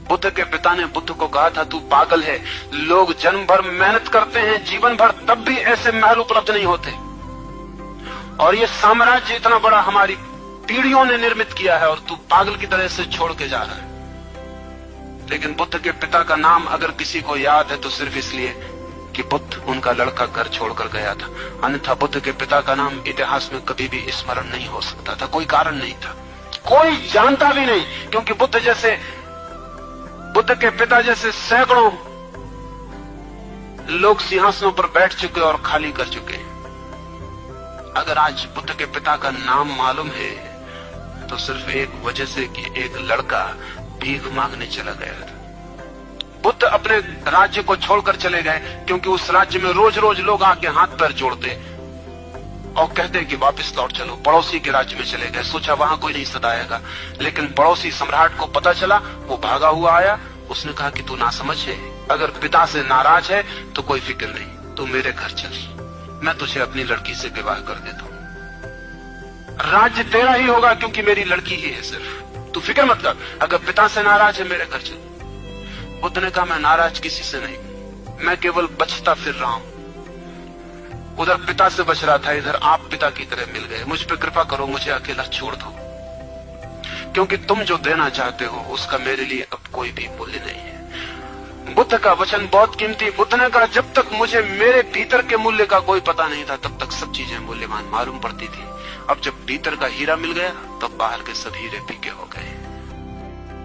बुद्ध के पिता ने बुद्ध को कहा था, तू पागल है, लोग जन्म भर मेहनत करते हैं, जीवन भर, तब भी ऐसे महल उपलब्ध नहीं होते, और ये साम्राज्य इतना बड़ा हमारी पीढ़ियों ने निर्मित किया है और तू पागल की तरह से छोड़ के जा रहा है। लेकिन बुद्ध के पिता का नाम अगर किसी को याद है तो सिर्फ इसलिए कि बुद्ध उनका लड़का घर छोड़कर गया था, अन्यथा बुद्ध के पिता का नाम इतिहास में कभी भी स्मरण नहीं हो सकता था। कोई कारण नहीं था, कोई जानता भी नहीं, क्योंकि बुद्ध के पिता जैसे सैकड़ों लोग सिंहासनों पर बैठ चुके और खाली कर चुके। अगर आज बुद्ध के पिता का नाम मालूम है तो सिर्फ एक वजह से कि एक लड़का भीख मांगने चला गया था। बुद्ध अपने राज्य को छोड़कर चले गए क्योंकि उस राज्य में रोज रोज लोग आके हाथ पैर जोड़ते और कहते कि वापस लौट चलो। पड़ोसी के राज्य में चले गए, सोचा वहां कोई नहीं सताएगा, लेकिन पड़ोसी सम्राट को पता चला, वो भागा हुआ आया। उसने कहा कि तू नासमझ है, अगर पिता से नाराज है तो कोई फिक्र नहीं, तू मेरे घर चल, मैं तुझे अपनी लड़की से विवाह कर देता हूं। राज्य तेरा ही होगा क्योंकि मेरी लड़की ही है सिर्फ, तू फिक्र मत कर, अगर पिता से नाराज है मेरे घर चल। बुद्ध ने कहा, मैं नाराज किसी से नहीं, मैं केवल बचता फिर रहा हूं। उधर पिता से बच रहा था, इधर आप पिता की तरह मिल गए। मुझ पे कृपा करो, मुझे अकेला छोड़ दो, क्योंकि तुम जो देना चाहते हो उसका मेरे लिए अब कोई भी मूल्य नहीं है। बुद्ध का वचन बहुत कीमती। बुद्ध ने कहा, जब तक मुझे मेरे भीतर के मूल्य का कोई पता नहीं था तब तक सब चीजें मूल्यवान मालूम पड़ती थी। अब जब भीतर का हीरा मिल गया तब बाहर के सब हीरे फीके हो गए।